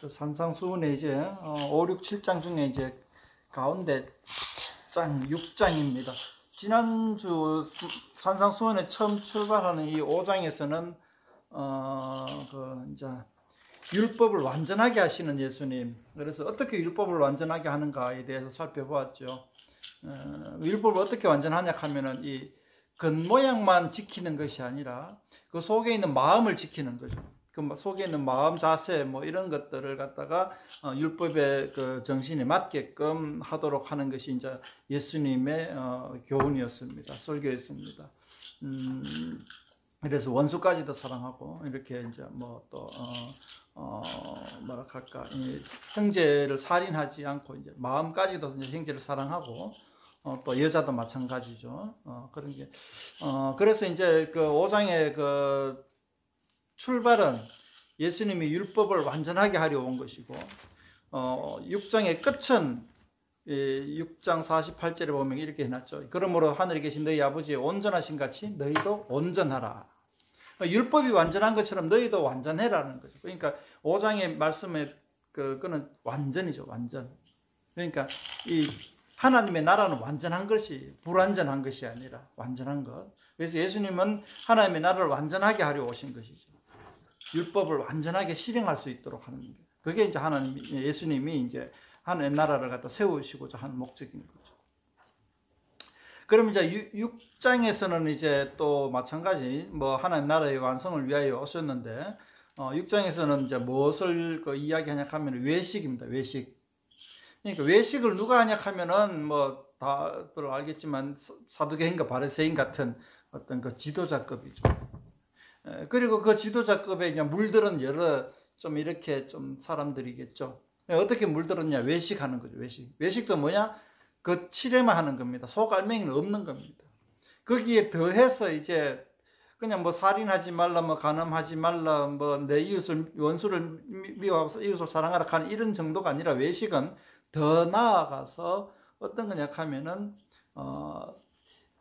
그 산상수훈의 이제 5, 6, 7장 중에 이제 가운데 장 6장입니다. 지난주 산상수훈에 처음 출발하는 이 5장에서는 이제 율법을 완전하게 하시는 예수님. 그래서 어떻게 율법을 완전하게 하는가에 대해서 살펴보았죠. 율법을 어떻게 완전하냐 하면은 이 겉모양만 지키는 것이 아니라 그 속에 있는 마음을 지키는 거죠. 그 속에 있는 마음 자세 뭐 이런 것들을 갖다가 율법의 그 정신에 맞게끔 하도록 하는 것이 이제 예수님의 교훈이었습니다. 설교였습니다. 그래서 원수까지도 사랑하고 이렇게 이제 뭐 또 뭐라 할까, 형제를 살인하지 않고 이제 마음까지도 이제 형제를 사랑하고 또 여자도 마찬가지죠. 그런 게 그래서 이제 그 5장의 그 출발은 예수님이 율법을 완전하게 하려 온 것이고 6장의 끝은 6장 48절에 보면 이렇게 해놨죠. 그러므로 하늘에 계신 너희 아버지의 온전하신 같이 너희도 온전하라. 율법이 완전한 것처럼 너희도 완전해라는 거죠. 그러니까 5장의 말씀에 그거는 완전이죠. 완전. 그러니까 이 하나님의 나라는 완전한 것이 불완전한 것이 아니라 완전한 것. 그래서 예수님은 하나님의 나라를 완전하게 하려 오신 것이죠. 율법을 완전하게 실행할 수 있도록 하는 거예요. 그게 이제 예수님이 이제 하나님의 나라를 갖다 세우시고자 하는 목적인 거죠. 그럼 이제 6장에서는 이제 또 마찬가지 뭐 하나님 나라의 완성을 위하여 오셨는데 6장에서는 이제 무엇을 이야기하냐 하면 외식입니다. 외식. 그러니까 외식을 누가 하냐 하면은 뭐 다들 알겠지만 사두개인과 바리새인 같은 어떤 그 지도자급이죠. 그리고 그 지도자급에 이제 물들은 여러 좀 이렇게 좀 사람들이겠죠. 어떻게 물들었냐? 외식하는 거죠. 외식도 뭐냐? 그 칠회만 하는 겁니다. 속알맹이는 없는 겁니다. 거기에 더해서 이제 그냥 뭐 살인하지 말라, 뭐 간음하지 말라, 뭐 내 이웃을 원수를 미워하고 이웃을 사랑하라 하는 이런 정도가 아니라 외식은 더 나아가서 어떤 거냐 하면은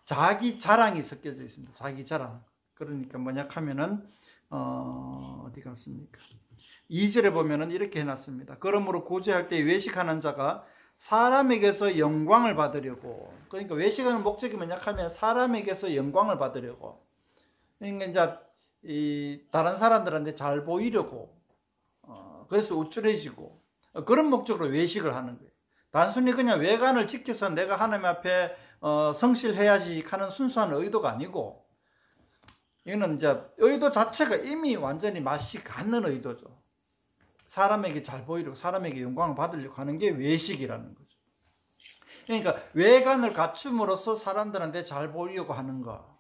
자기 자랑이 섞여져 있습니다. 자기 자랑. 그러니까 뭐냐 하면은 어디 갔습니까? 2절에 보면은 이렇게 해놨습니다. 그러므로 구제할 때 외식하는 자가 사람에게서 영광을 받으려고. 그러니까 외식하는 목적이 뭐냐 하면 사람에게서 영광을 받으려고. 그러니까 이제 이 다른 사람들한테 잘 보이려고. 그래서 우쭐해지고 그런 목적으로 외식을 하는 거예요. 단순히 그냥 외관을 지켜서 내가 하나님 앞에 성실해야지 하는 순수한 의도가 아니고, 이거는 이제 의도 자체가 이미 완전히 맛이 갖는 의도죠. 사람에게 잘 보이려고, 사람에게 영광을 받으려고 하는 게 외식이라는 거죠. 그러니까 외관을 갖춤으로써 사람들한테 잘 보이려고 하는 거.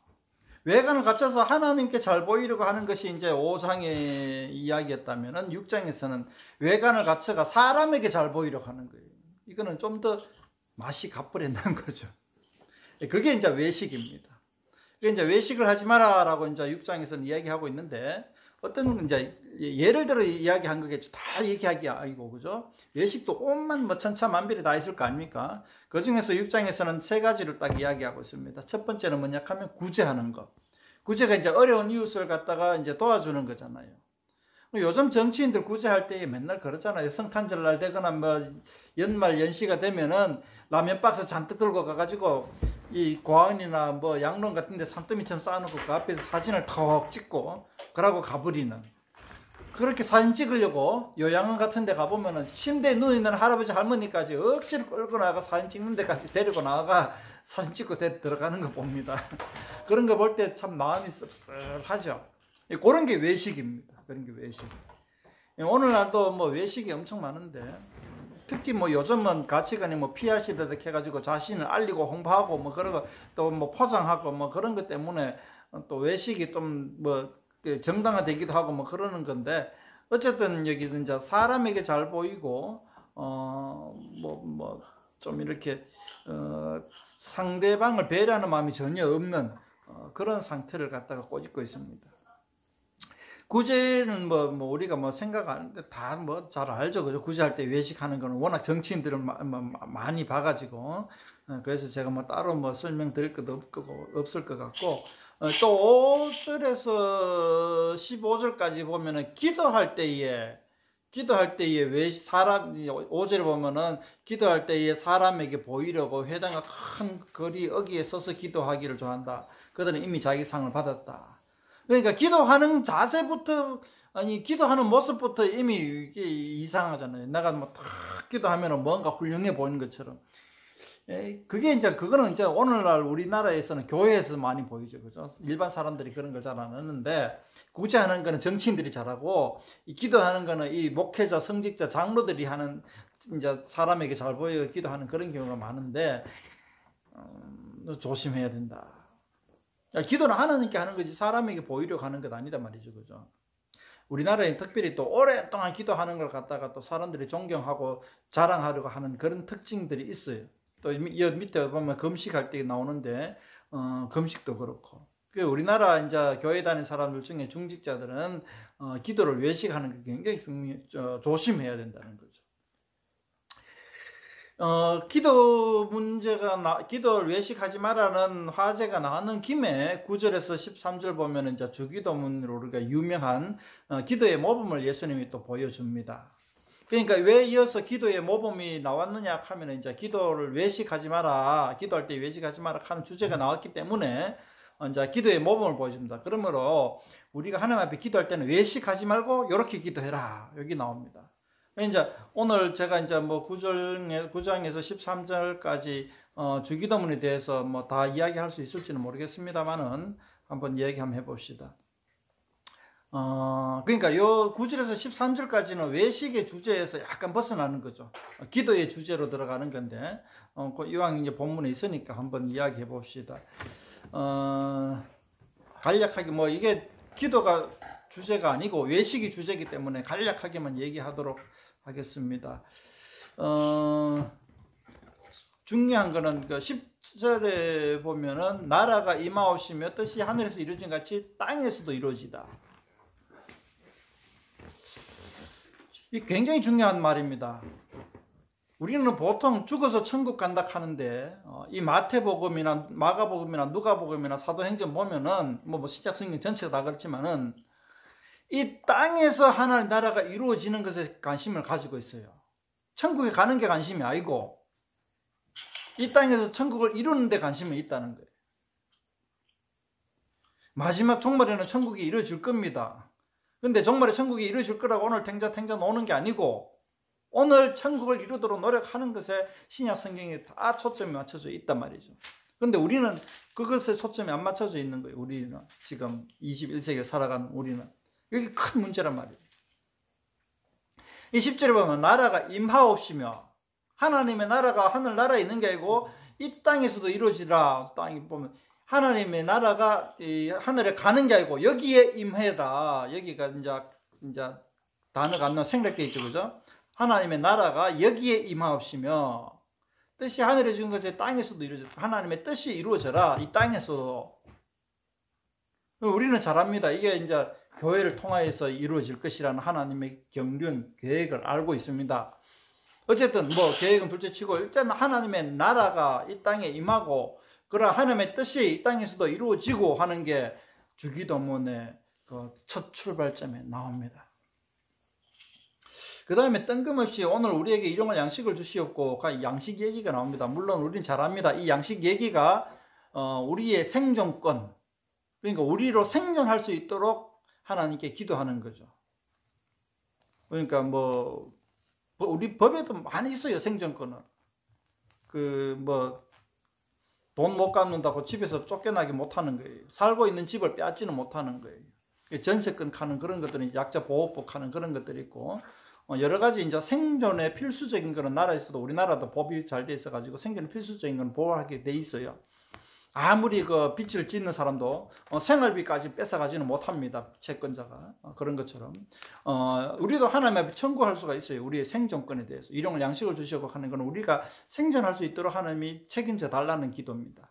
외관을 갖춰서 하나님께 잘 보이려고 하는 것이 이제 5장의 이야기였다면은 6장에서는 외관을 갖춰가 사람에게 잘 보이려고 하는 거예요. 이거는 좀 더 맛이 가버린다는 거죠. 그게 이제 외식입니다. 그게 이제 외식을 하지 마라라고 이제 6장에서는 이야기하고 있는데, 어떤 이제 예를 들어 이야기한 거겠죠. 다 얘기하기 아니고, 그죠? 외식도 온갖 뭐 천차만별이 다 있을 거 아닙니까? 그 중에서 6장에서는 세 가지를 딱 이야기하고 있습니다. 첫 번째는 뭐냐 하면 구제하는 것. 구제가 이제 어려운 이웃을 갖다가 이제 도와주는 거잖아요. 요즘 정치인들 구제할 때 맨날 그러잖아요. 성탄절날 되거나 뭐 연말 연시가 되면은 라면 박스 잔뜩 들고 가가지고 이 고아원이나 뭐 양론 같은 데 산더미처럼 쌓아놓고 그 앞에서 사진을 턱 찍고 그러고 가버리는. 그렇게 사진 찍으려고 요양원 같은 데 가보면은 침대에 누워있는 할아버지 할머니까지 억지로 끌고 나가 사진 찍는 데까지 데리고 나가 사진 찍고 들어가는 거 봅니다. 그런 거 볼 때 참 마음이 씁쓸하죠. 그런 게 외식입니다. 그런 게 외식. 오늘날도 뭐 외식이 엄청 많은데, 특히 뭐 요즘은 가치관이 뭐 PRC 대득 해가지고 자신을 알리고 홍보하고 뭐 그러고 또 뭐 포장하고 뭐 그런 것 때문에 또 외식이 좀 뭐 정당화되기도 하고 뭐 그러는 건데, 어쨌든 여기 이제 사람에게 잘 보이고 좀 이렇게 상대방을 배려하는 마음이 전혀 없는 그런 상태를 갖다가 꼬집고 있습니다. 구제는 뭐 우리가 뭐 생각 안 하는데 다 뭐 잘 알죠. 그죠? 구제할 때 외식하는 거는 워낙 정치인들을 많이 봐가지고, 그래서 제가 뭐 따로 뭐 설명드릴 것도 없을 것 같고, 또 5절에서 15절까지 보면은 기도할 때에 기도할 때에 왜 사람 5절에 보면은 기도할 때에 사람에게 보이려고 회당과 큰 거리 어귀에 서서 기도하기를 좋아한다. 그들은 이미 자기 상을 받았다. 그러니까 기도하는 자세부터 아니 기도하는 모습부터 이미 이게 이상하잖아요. 내가 뭐 탁 기도하면은 뭔가 훌륭해 보이는 것처럼. 그게 이제 그거는 이제 오늘날 우리나라에서는 교회에서 많이 보이죠, 그죠? 일반 사람들이 그런 걸 잘 안 하는데 구제하는 거는 정치인들이 잘하고 이 기도하는 거는 이 목회자, 성직자, 장로들이 하는 이제 사람에게 잘 보여 기도하는 그런 경우가 많은데 조심해야 된다. 기도는 하나님께 하는 거지 사람에게 보이려고 하는 것 아니다 말이죠, 그죠? 우리나라에 특별히 또 오랫동안 기도하는 걸 갖다가 또 사람들이 존경하고 자랑하려고 하는 그런 특징들이 있어요. 또 이 밑에 보면 금식할 때 나오는데 금식도 그렇고. 우리나라 이제 교회 다니는 사람들 중에 중직자들은 기도를 외식하는 게 굉장히 조심해야 된다는 거죠. 기도 문제가 기도를 외식하지 말라는 화제가 나왔는 김에 9절에서 13절 보면 이제 주기도문으로 우리가 유명한 기도의 모범을 예수님이 또 보여줍니다. 그러니까 왜 이어서 기도의 모범이 나왔느냐 하면 이제 기도를 외식하지 마라, 기도할 때 외식하지 마라 하는 주제가 나왔기 때문에 이제 기도의 모범을 보여줍니다. 그러므로 우리가 하나님 앞에 기도할 때는 외식하지 말고 이렇게 기도해라 여기 나옵니다. 이제 오늘 제가 이제 뭐 9장에서 13절까지 주기도문에 대해서 뭐 다 이야기할 수 있을지는 모르겠습니다만은 한번 이야기 한번 해봅시다. 그러니까 요 9절에서 13절까지는 외식의 주제에서 약간 벗어나는 거죠. 기도의 주제로 들어가는 건데, 이왕 이제 본문에 있으니까 한번 이야기해 봅시다. 간략하게 뭐 이게 기도가 주제가 아니고 외식이 주제이기 때문에 간략하게만 얘기하도록 하겠습니다. 중요한 거는 그 10절에 보면은 나라가 임하옵시며 뜻이 하늘에서 이루어진 같이 땅에서도 이루어지다. 이 굉장히 중요한 말입니다. 우리는 보통 죽어서 천국 간다 하는데 이 마태복음이나 마가복음이나 누가복음이나 사도행전 보면은 뭐 신약성경 전체가 다 그렇지만은 이 땅에서 하나님 나라가 이루어지는 것에 관심을 가지고 있어요. 천국에 가는 게 관심이 아니고 이 땅에서 천국을 이루는 데 관심이 있다는 거예요. 마지막 종말에는 천국이 이루어질 겁니다. 근데 정말에 천국이 이루어질 거라고 오늘 탱자 노는 게 아니고 오늘 천국을 이루도록 노력하는 것에 신약 성경에 다 초점이 맞춰져 있단 말이죠. 근데 우리는 그것에 초점이 안 맞춰져 있는 거예요. 우리는 지금 21세기에 살아가는 우리는. 이게 큰 문제란 말이에요. 이 10절에 보면 나라가 임하옵시며 하나님의 나라가 하늘나라에 있는 게 아니고 이 땅에서도 이루어지라. 땅에 보면 하나님의 나라가 이 하늘에 가는 게 아니고 여기에 임해라. 여기가 이제 단어가 안 나와 생략되어 있죠, 그죠? 하나님의 나라가 여기에 임하옵시며 뜻이 하늘에 주는 것이 땅에서도 이루어져. 하나님의 뜻이 이루어져라. 이 땅에서도. 우리는 잘 압니다. 이게 이제 교회를 통하여서 이루어질 것이라는 하나님의 경륜 계획을 알고 있습니다. 어쨌든 뭐 계획은 둘째치고 일단 하나님의 나라가 이 땅에 임하고 그러나 하나님의 뜻이 이 땅에서도 이루어지고 하는 게 주기도문의 그 첫 출발점에 나옵니다. 그 다음에 뜬금없이 오늘 우리에게 일용할 양식을 주시옵고 양식 얘기가 나옵니다. 물론 우리는 잘 압니다. 이 양식 얘기가 우리의 생존권, 그러니까 우리로 생존할 수 있도록 하나님께 기도하는 거죠. 그러니까 뭐 우리 법에도 많이 있어요. 생존권은 돈 못 갚는다고 집에서 쫓겨나게 못하는 거예요. 살고 있는 집을 빼앗지는 못하는 거예요. 전세권 하는 그런 것들이 약자 보호법 하는 그런 것들이 있고 여러 가지 이제 생존에 필수적인 거는 나라에서도 우리나라도 법이 잘 돼 있어가지고 생존에 필수적인 건 보호하게 돼 있어요. 아무리 그 빚을 짓는 사람도 생활비까지 뺏어가지는 못합니다. 채권자가 그런 것처럼 우리도 하나님 앞에 청구할 수가 있어요. 우리의 생존권에 대해서 일용할 양식을 주시고 하는 건 우리가 생존할 수 있도록 하나님이 책임져 달라는 기도입니다.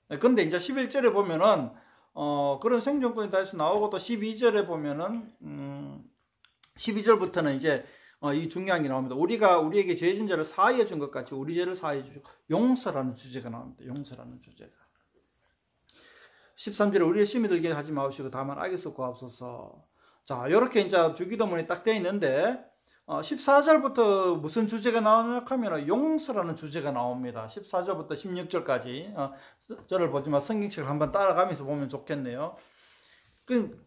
그런데 이제 11절에 보면은 그런 생존권에 대해서 나오고 또 12절에 보면은 12절부터는 이제 이 중요한 게 나옵니다. 우리가 우리에게 죄 진 자를 사하여 준 것 같이 우리 죄를 사하여 주시고 용서라는 주제가 나옵니다. 용서라는 주제가. 13절에 우리의 심히 들게 하지 마시고 다만 악에서 구하옵소서. 자, 이렇게 이제 주기도문이 딱 되어 있는데 14절부터 무슨 주제가 나오냐 하면 용서라는 주제가 나옵니다. 14절부터 16절까지 저를 보지만 성경책을 한번 따라가면서 보면 좋겠네요.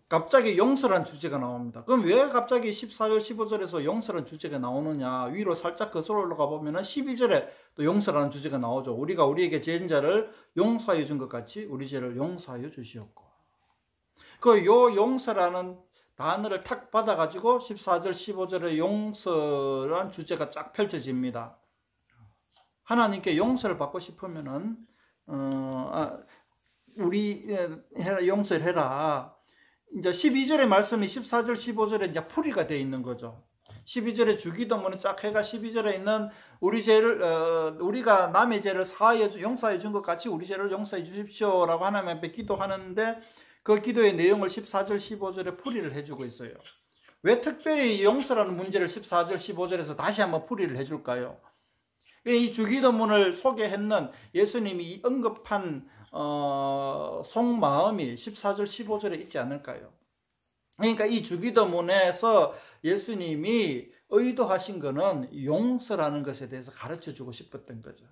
갑자기 용서라는 주제가 나옵니다. 그럼 왜 갑자기 14절, 15절에서 용서라는 주제가 나오느냐? 위로 살짝 거슬러 올라가 보면 12절에 또 용서라는 주제가 나오죠. 우리가 우리에게 죄진 자를 용서하여 준 것 같이 우리 죄를 용서하여 주시옵고. 요 용서라는 단어를 탁 받아가지고 14절, 15절의 용서라는 주제가 쫙 펼쳐집니다. 하나님께 용서를 받고 싶으면은, 우리 용서를 해라. 이제 12절의 말씀이 14절, 15절에 이제 풀이가 되어 있는 거죠. 12절에 주기도문은 쫙 해가 12절에 있는 우리 죄를, 우리가 남의 죄를 용서해 준 것 같이 우리 죄를 용서해 주십시오라고 하나님 앞에 기도하는데 그 기도의 내용을 14절, 15절에 풀이를 해주고 있어요. 왜 특별히 용서라는 문제를 14절, 15절에서 다시 한번 풀이를 해줄까요? 이 주기도문을 소개했는 예수님이 언급한 속마음이 14절, 15절에 있지 않을까요? 그러니까 이 주기도문에서 예수님이 의도하신 것은 용서라는 것에 대해서 가르쳐주고 싶었던 거죠.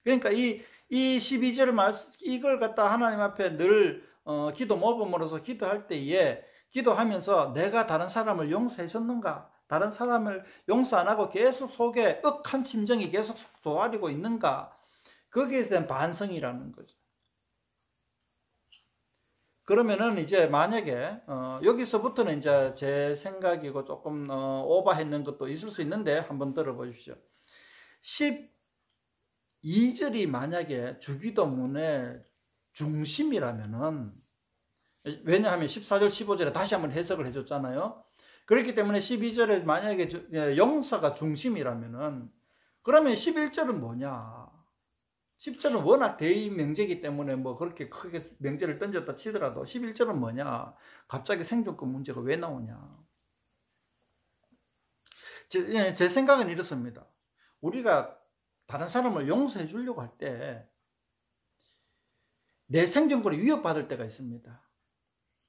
그러니까 이 12절 말씀, 이걸 갖다 하나님 앞에 늘 기도 모범으로서 기도할 때에 기도하면서 내가 다른 사람을 용서해 줬는가? 다른 사람을 용서 안 하고 계속 속에 억한 심정이 계속 도아리고 있는가? 거기에 대한 반성이라는 거죠. 그러면은 이제 만약에 여기서부터는 이제 제 생각이고 조금 오버했는 것도 있을 수 있는데 한번 들어보십시오. 12절이 만약에 주기도문의 중심이라면은, 왜냐하면 14절 15절에 다시 한번 해석을 해줬잖아요. 그렇기 때문에 12절에 만약에 용서가 중심이라면은, 그러면 11절은 뭐냐? 10절은 워낙 대의 명제이기 때문에 뭐 그렇게 크게 명제를 던졌다 치더라도 11절은 뭐냐? 갑자기 생존권 문제가 왜 나오냐? 제 생각은 이렇습니다. 우리가 다른 사람을 용서해 주려고 할 때 내 생존권이 위협받을 때가 있습니다.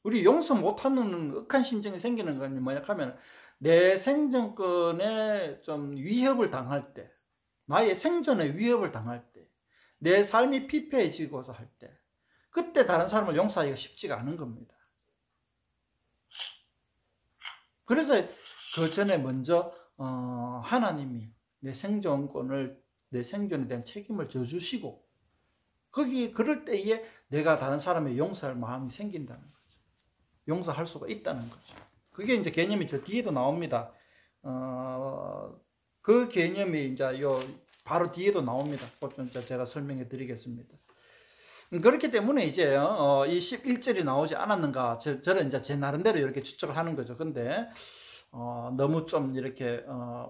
우리 용서 못하는 억한 심정이 생기는 건 뭐냐 하면 내 생존권에 좀 위협을 당할 때, 나의 생존에 위협을 당할 때, 내 삶이 피폐해지고서 할 때, 그때 다른 사람을 용서하기가 쉽지가 않은 겁니다. 그래서 그 전에 먼저 하나님이 내 생존권을, 내 생존에 대한 책임을 져주시고, 그럴 때에 내가 다른 사람의 용서할 마음이 생긴다는 거죠. 용서할 수가 있다는 거죠. 그게 이제 개념이 저 뒤에도 나옵니다. 그 개념이 이제 바로 뒤에도 나옵니다. 좀 제가 설명해 드리겠습니다. 그렇기 때문에 이제 이 11절이 나오지 않았는가, 저는 이제 제 나름대로 이렇게 추측을 하는 거죠. 근데 너무 좀 이렇게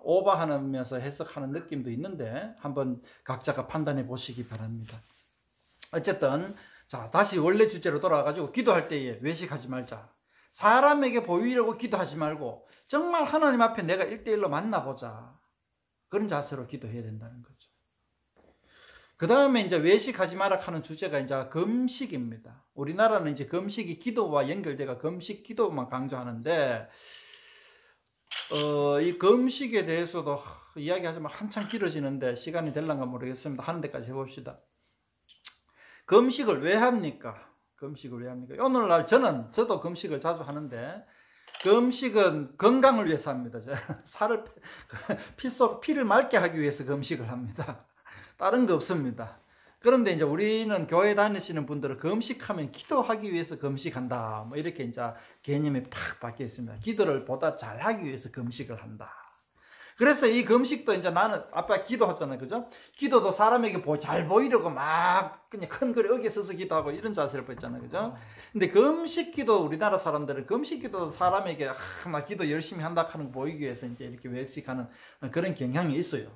오버하면서 해석하는 느낌도 있는데 한번 각자가 판단해 보시기 바랍니다. 어쨌든 자, 다시 원래 주제로 돌아와가지고 기도할 때에 외식하지 말자. 사람에게 보이려고 기도하지 말고 정말 하나님 앞에 내가 1대1로 만나보자. 그런 자세로 기도해야 된다는 거죠. 그 다음에 이제 외식하지 마라 하는 주제가 이제 금식입니다. 우리나라는 이제 금식이 기도와 연결돼가 금식 기도만 강조하는데, 이 금식에 대해서도 이야기하자면 한참 길어지는데 시간이 될란가 모르겠습니다. 하는 데까지 해봅시다. 금식을 왜 합니까? 금식을 왜 합니까? 오늘날 저도 금식을 자주 하는데, 금식은 건강을 위해서 합니다. 피를 맑게 하기 위해서 금식을 합니다. 다른 거 없습니다. 그런데 이제 우리는 교회 다니시는 분들은 금식하면 기도하기 위해서 금식한다. 뭐 이렇게 이제 개념이 팍 바뀌어 있습니다. 기도를 보다 잘하기 위해서 금식을 한다. 그래서 이 금식도 이제 나는 아까 기도했잖아요. 그죠? 기도도 사람에게 잘 보이려고 막 그냥 큰 글에 어기에 서서 기도하고 이런 자세를 보였잖아요. 그죠? 근데 금식 기도, 우리나라 사람들은 금식 기도 사람에게 나 기도 열심히 한다 하는 거 보이기 위해서 이제 이렇게 외식하는 그런 경향이 있어요.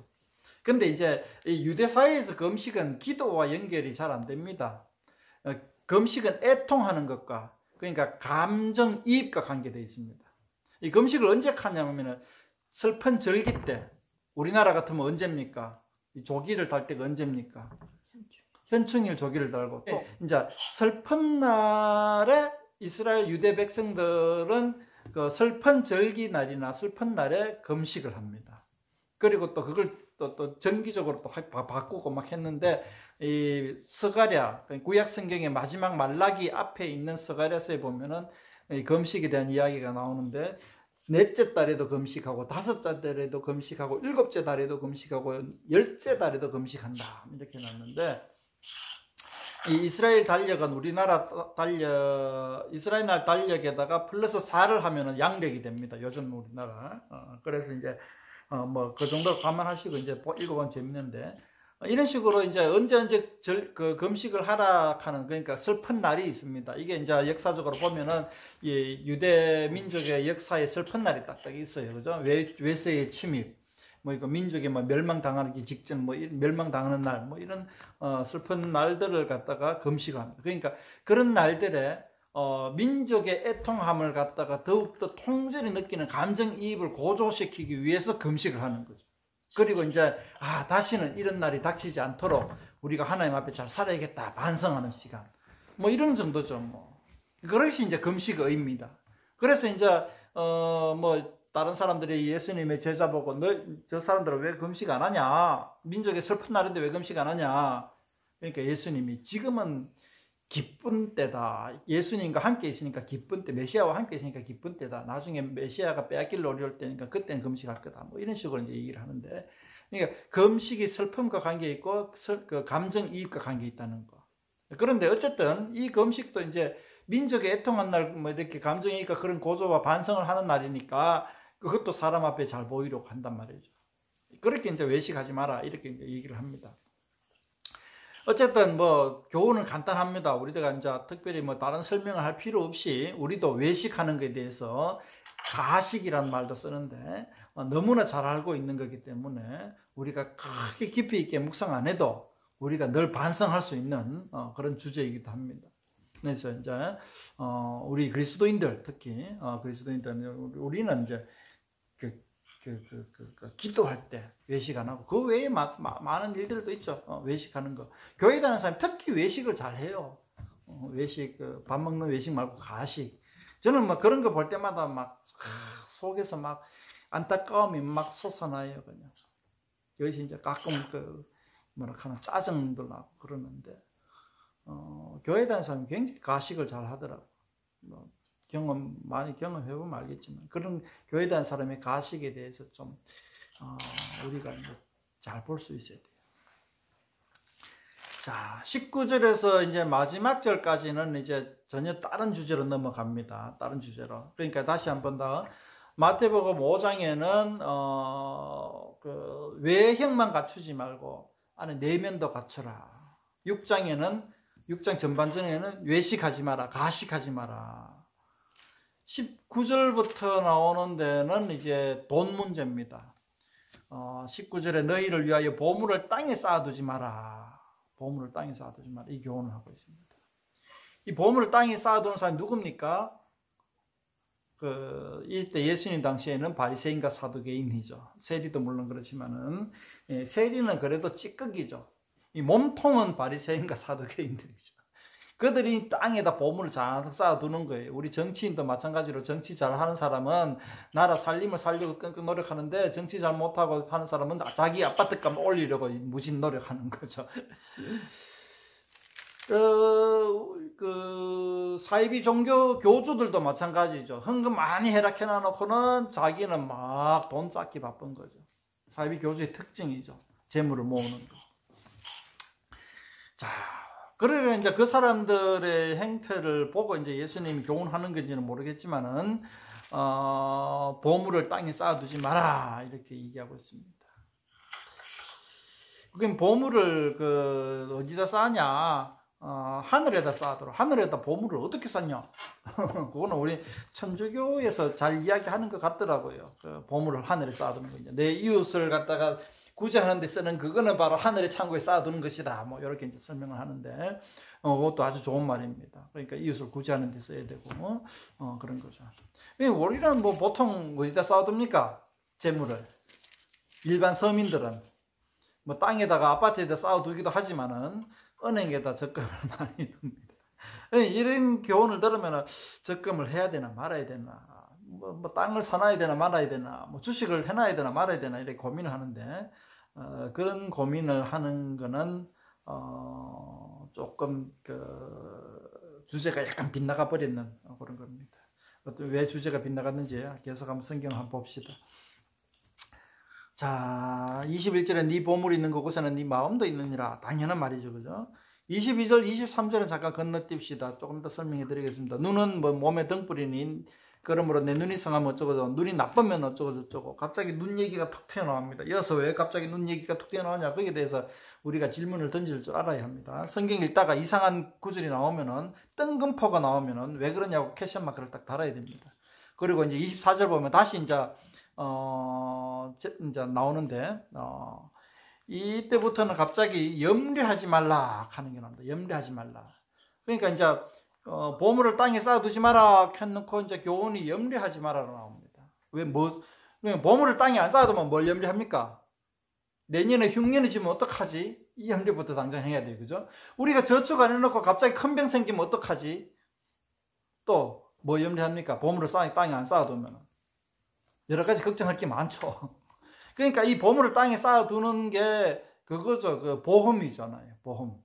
근데 이제 유대 사회에서 금식은 기도와 연결이 잘 안 됩니다. 금식은 애통하는 것과, 그러니까 감정이입과 관계되어 있습니다. 이 금식을 언제 하냐면은 슬픈 절기 때, 우리나라 같으면 언제입니까? 조기를 달 때가 언제입니까? 현충일 조기를 달고, 또 이제 슬픈 날에 이스라엘 유대 백성들은 그 슬픈 절기 날이나 슬픈 날에 금식을 합니다. 그리고 또 그걸 또 정기적으로 또 바꾸고 막 했는데, 이 스가랴, 구약 성경의 마지막 말라기 앞에 있는 스가랴서에 보면은 이 금식에 대한 이야기가 나오는데, 넷째 달에도 금식하고, 다섯째 달에도 금식하고, 일곱째 달에도 금식하고, 열째 달에도 금식한다. 이렇게 나왔는데, 이 이스라엘 달력은 우리나라 달력, 이스라엘 날 달력에다가 플러스 4를 하면은 양력이 됩니다. 요즘 우리나라. 그래서 이제, 뭐, 그 정도 감안하시고 이제 읽어보면 재밌는데, 이런 식으로 이제 언제 그 금식을 하라 하는, 그러니까 슬픈 날이 있습니다. 이게 이제 역사적으로 보면은 이 유대 민족의 역사에 슬픈 날이 딱 있어요. 그죠? 외세의 침입, 뭐 이거 민족이 뭐 멸망당하기 직전, 뭐 멸망당하는 날, 뭐 이런 슬픈 날들을 갖다가 금식합니다. 그러니까 그런 날들에 민족의 애통함을 갖다가 더욱더 통절히 느끼는 감정이입을 고조시키기 위해서 금식을 하는 거죠. 그리고 이제 다시는 이런 날이 닥치지 않도록 우리가 하나님 앞에 잘 살아야겠다 반성하는 시간, 뭐 이런 정도죠. 뭐 그것이 이제 금식의 의미입니다. 그래서 이제 뭐 다른 사람들이 예수님의 제자 보고 너 저 사람들은 왜 금식 안 하냐, 민족의 슬픈 날인데 왜 금식 안 하냐. 그러니까 예수님이 지금은 기쁜 때다. 예수님과 함께 있으니까 기쁜 때, 메시아와 함께 있으니까 기쁜 때다. 나중에 메시아가 빼앗길 놀이 올 때니까 그때는 금식할 거다. 뭐 이런 식으로 이제 얘기를 하는데, 그러니까 금식이 슬픔과 관계 있고 그 감정 이입과 관계 있다는 거. 그런데 어쨌든 이 금식도 이제 민족의 애통한 날, 뭐 이렇게 감정 이입과 그런 고조와 반성을 하는 날이니까 그것도 사람 앞에 잘 보이려고 한단 말이죠. 그렇게 이제 외식하지 마라 이렇게 이제 얘기를 합니다. 어쨌든 뭐 교훈은 간단합니다. 우리가 이제 특별히 뭐 다른 설명을 할 필요 없이 우리도 외식하는 것에 대해서 가식이라는 말도 쓰는데 너무나 잘 알고 있는 거기 때문에 우리가 크게 깊이 있게 묵상 안 해도 우리가 늘 반성할 수 있는 그런 주제이기도 합니다. 그래서 이제 우리 그리스도인들, 특히 그리스도인들, 우리는 이제 기도할 때 외식 안 하고, 그 외에 많은 일들도 있죠. 외식하는 거. 교회 다니는 사람이 특히 외식을 잘 해요. 외식, 밥 먹는 외식 말고 가식. 저는 막 그런 거 볼 때마다 막 속에서 막 안타까움이 막 솟아나요. 그냥 여기서 이제 가끔 짜증도 나고 그러는데, 교회 다니는 사람이 굉장히 가식을 잘 하더라고. 많이 경험해보면 알겠지만, 그런 교회 다니는 사람의 가식에 대해서 좀, 우리가 잘 볼 수 있어야 돼요. 자, 19절에서 이제 마지막 절까지는 이제 전혀 다른 주제로 넘어갑니다. 다른 주제로. 그러니까 다시 한 번 더. 마태복음 5장에는, 외형만 갖추지 말고, 안에 내면도 갖춰라. 6장 전반전에는 외식하지 마라, 가식하지 마라. 19절부터 나오는 데는 이제 돈 문제입니다. 19절에 너희를 위하여 보물을 땅에 쌓아두지 마라. 보물을 땅에 쌓아두지 마라. 이 교훈을 하고 있습니다. 이 보물을 땅에 쌓아두는 사람이 누굽니까? 이때 예수님 당시에는 바리새인과 사두개인이죠. 세리도 물론 그렇지만은, 세리는 그래도 찌꺼기죠. 이 몸통은 바리새인과 사두개인들이죠. 그들이 땅에다 보물을 잘 쌓아두는 거예요. 우리 정치인도 마찬가지로 정치 잘하는 사람은 나라 살림을 살려고 끙끙 노력하는데, 정치 잘 못하고 하는 사람은 자기 아파트값 올리려고 무진 노력하는 거죠. 사이비 종교 교주들도 마찬가지죠. 헌금 많이 해놓고는 자기는 막 돈 쌓기 바쁜 거죠. 사이비 교주의 특징이죠. 재물을 모으는 거. 자, 그러면 이제 그 사람들의 행태를 보고 이제 예수님이 교훈하는 건지는 모르겠지만은, 보물을 땅에 쌓아두지 마라. 이렇게 얘기하고 있습니다. 그럼 보물을 어디다 쌓냐? 하늘에다 쌓아두라. 하늘에다 보물을 어떻게 쌓냐? 그거는 우리 천주교에서 잘 이야기하는 것 같더라고요. 보물을 하늘에 쌓아두는 거죠. 내 이웃을 갖다가 구제하는 데 쓰는 그거는 바로 하늘의 창고에 쌓아두는 것이다. 뭐 이렇게 이제 설명을 하는데, 그것도 아주 좋은 말입니다. 그러니까 이웃을 구제하는 데 써야 되고, 그런 거죠. 우리는 뭐 보통 어디다 쌓아둡니까? 재물을. 일반 서민들은 뭐 땅에다가 아파트에다 쌓아두기도 하지만은 은행에다 적금을 많이 둡니다. 이런 교훈을 들으면 적금을 해야 되나 말아야 되나, 뭐 땅을 사놔야 되나 말아야 되나, 뭐 주식을 해놔야 되나 말아야 되나 이렇게 고민을 하는데 그런 고민을 하는 거는 조금 주제가 약간 빗나가 버리는 그런 겁니다. 왜 주제가 빗나갔는지 계속 한번 성경을 한번 봅시다. 자, 21절에 네 보물이 있는 그곳에는 네 마음도 있느니라. 당연한 말이죠, 그죠? 22절, 23절은 잠깐 건너뛰읍시다. 조금 더 설명해 드리겠습니다. 눈은 뭐 몸의 등불이니 그러므로 내 눈이 성하면 어쩌고 눈이 나쁘면 어쩌고 저쩌고 갑자기 눈 얘기가 툭 튀어나옵니다. 여기서 왜 갑자기 눈 얘기가 툭 튀어나오냐, 거기에 대해서 우리가 질문을 던질 줄 알아야 합니다. 성경 읽다가 이상한 구절이 나오면은, 뜬금포가 나오면은 왜 그러냐고 퀘션 마크를 딱 달아야 됩니다. 그리고 이제 24절 보면 다시 이제 나오는데 이때부터는 갑자기 염려하지 말라 하는 게 나옵니다. 염려하지 말라. 그러니까 이제 보물을 땅에 쌓아두지 마라 켜놓고 이제 교훈이 염려하지 마라로 나옵니다. 보물을 땅에 안 쌓아두면 뭘 염려합니까? 내년에 흉년이 지면 어떡하지? 이 염려부터 당장 해야 돼요. 그죠? 우리가 저축 안 해놓고 갑자기 큰 병 생기면 어떡하지? 또 뭐 염려합니까? 보물을 땅에 안 쌓아두면 여러 가지 걱정할 게 많죠. 그러니까 이 보물을 땅에 쌓아두는 게 그거죠. 그 보험이잖아요. 보험.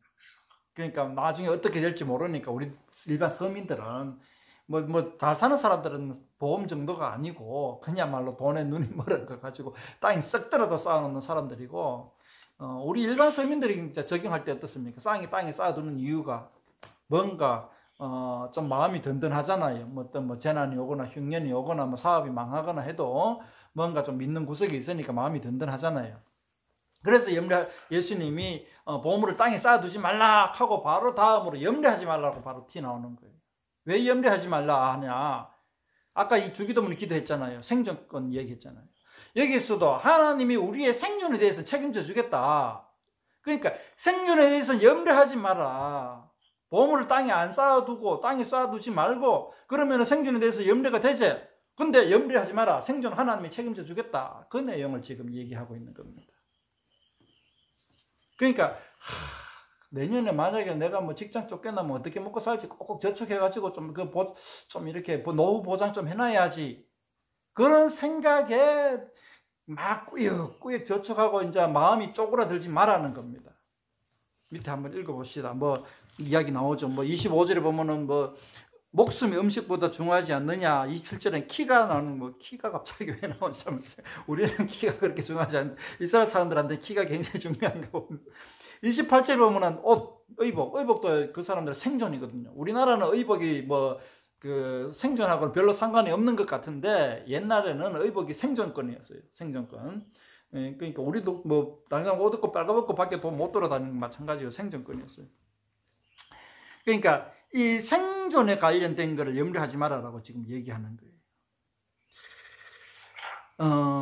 그러니까 나중에 어떻게 될지 모르니까 우리 일반 서민들은 뭐 잘 사는 사람들은 보험 정도가 아니고 그냥말로 돈에 눈이 멀어가지고 땅에 썩더라도 쌓아놓는 사람들이고 우리 일반 서민들이 적용할 때 어떻습니까? 땅에 쌓아두는 이유가 뭔가 좀 마음이 든든하잖아요. 뭐 재난이 오거나 흉년이 오거나 뭐 사업이 망하거나 해도 뭔가 좀 믿는 구석이 있으니까 마음이 든든하잖아요. 그래서 예수님이 보물을 땅에 쌓아두지 말라 하고 바로 다음으로 염려하지 말라고 바로 티 나오는 거예요. 왜 염려하지 말라 하냐? 아까 이 주기도문을 기도했잖아요. 생존권 얘기했잖아요. 여기서도 하나님이 우리의 생존에 대해서 책임져 주겠다. 그러니까 생존에 대해서 염려하지 마라. 보물을 땅에 안 쌓아두고 땅에 쌓아두지 말고 그러면 생존에 대해서 염려가 되지. 근데 염려하지 마라. 생존 하나님이 책임져 주겠다. 그 내용을 지금 얘기하고 있는 겁니다. 그러니까 내년에 만약에 내가 뭐 직장 쫓겨나면 어떻게 먹고 살지 꼭 저축해가지고 좀 이렇게 노후 보장 좀 해놔야지. 그런 생각에 막 꾸역꾸역 저축하고 이제 마음이 쪼그라들지 말라는 겁니다. 밑에 한번 읽어봅시다. 뭐 이야기 나오죠. 뭐 25절에 보면은 뭐 목숨이 음식보다 중요하지 않느냐. 27절엔 키가 나오는 뭐 키가 갑자기 왜 나오는지 우리는 키가 그렇게 중요하지 않는데 이스라엘 사람들한테 키가 굉장히 중요한가 봅니다. 28절에 보면은 옷, 의복도 그 사람들 생존이거든요. 우리나라는 의복이 뭐 그 생존하고는 별로 상관이 없는 것 같은데 옛날에는 의복이 생존권이었어요. 생존권. 그러니까 우리도 뭐 당장 옷 입고 빨가벗고 밖에 돈 못 돌아다니는 거 마찬가지로 생존권이었어요. 그러니까 이 생존에 관련된 거를 염려하지 마라라고 지금 얘기하는 거예요.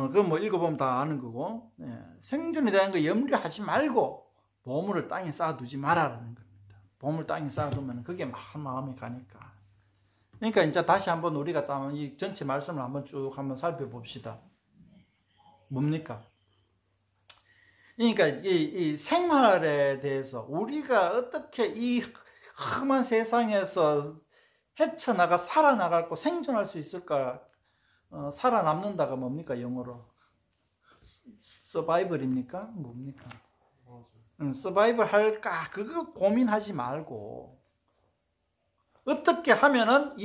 그건 뭐 읽어보면 다 아는 거고, 생존에 대한 거 염려하지 말고 보물을 땅에 쌓아두지 마라라는 겁니다. 보물 땅에 쌓아두면 그게 마음이 가니까. 그러니까 이제 다시 한번 우리가 이 전체 말씀을 한번 쭉 한번 살펴봅시다. 뭡니까? 그러니까 이 생활에 대해서 우리가 어떻게 이 험한 세상에서 헤쳐나가 살아나갈 거 생존할 수 있을까? 살아남는다가 뭡니까? 영어로 서바이벌입니까? 뭡니까? 서바이벌 할까? 그거 고민하지 말고 어떻게 하면은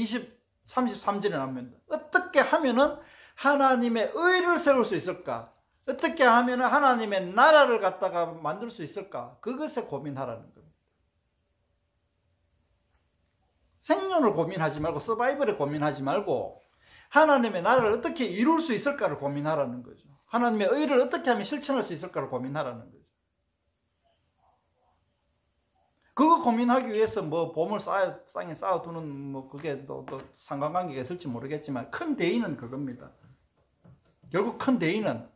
33절에 나옵니다. 어떻게 하면은 하나님의 의를 세울 수 있을까? 어떻게 하면은 하나님의 나라를 갖다가 만들 수 있을까? 그것에 고민하라는 겁니다. 생존을 고민하지 말고 서바이벌에 고민하지 말고 하나님의 나라를 어떻게 이룰 수 있을까를 고민하라는 거죠. 하나님의 의를 어떻게 하면 실천할 수 있을까를 고민하라는 거죠. 그거 고민하기 위해서 뭐 보물 땅에 쌓아두는 뭐 그게 또 상관관계가 있을지 모르겠지만 큰 대의는 그겁니다. 결국 큰 대의는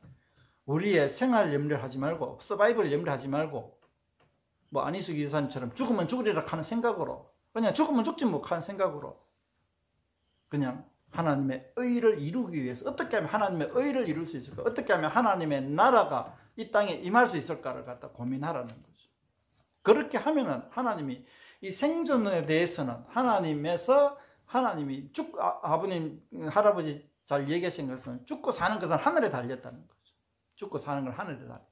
우리의 생활 염려를 하지 말고 서바이벌 염려하지 말고 뭐 안희수 기사님처럼 죽으면 죽으리라 하는 생각으로 그냥 죽으면 죽지 뭐 하는 생각으로 그냥 하나님의 의를 이루기 위해서 어떻게 하면 하나님의 의를 이룰 수 있을까? 어떻게 하면 하나님의 나라가 이 땅에 임할 수 있을까를 갖다 고민하라는 거죠. 그렇게 하면은 하나님이 이 생존에 대해서는 하나님이 아버님, 할아버지 잘 얘기하신 것은 죽고 사는 것은 하늘에 달렸다는 거죠. 죽고 사는 건 하늘에 달렸다.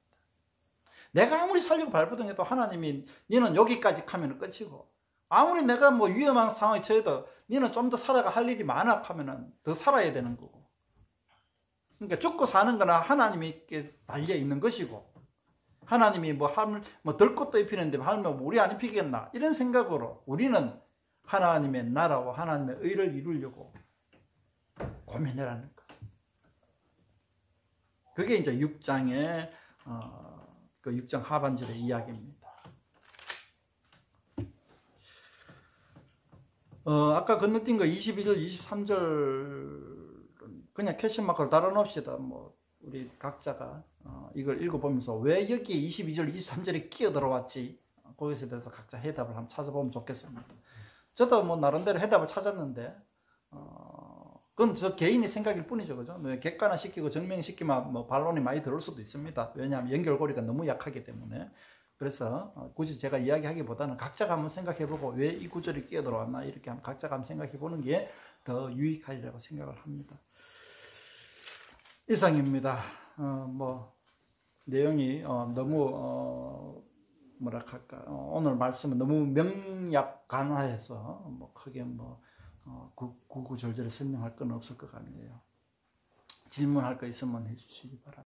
내가 아무리 살려고 발버둥해도 하나님이 너는 여기까지 가면 끝이고, 아무리 내가 뭐 위험한 상황에 처해도 너는 좀 더 살아가 할 일이 많아 하면은 더 살아야 되는 거고. 그러니까 죽고 사는 거나 하나님께 달려 있는 것이고, 하나님이 뭐 들 것도 입히는데 하면 우리 안 입히겠나 이런 생각으로 우리는 하나님의 나라와 하나님의 의를 이루려고 고민해라는 거. 그게 이제 6장의 그 6장 하반절의 이야기입니다. 아까 건너뛴 거 21절, 23절 그냥 캐시마크를 달아놓읍시다. 뭐 우리 각자가 이걸 읽어보면서 왜 여기에 22절, 23절이 끼어 들어왔지? 거기서 대해서 각자 해답을 한번 찾아보면 좋겠습니다. 저도 뭐 나름대로 해답을 찾았는데 그건 저 개인의 생각일 뿐이죠, 그죠? 객관화시키고 증명시키면 뭐 반론이 많이 들어올 수도 있습니다. 왜냐하면 연결고리가 너무 약하기 때문에. 그래서 굳이 제가 이야기하기보다는 각자가 한번 생각해보고 왜 이 구절이 끼어 들어왔나 이렇게 한번 각자가 한번 생각해보는 게 더 유익하리라고 생각을 합니다. 이상입니다. 뭐 내용이 너무 뭐랄까 오늘 말씀은 너무 명약간화해서 뭐 크게 뭐 구구절절히 설명할 건 없을 것 같네요. 질문할 거 있으면 해주시기 바랍니다.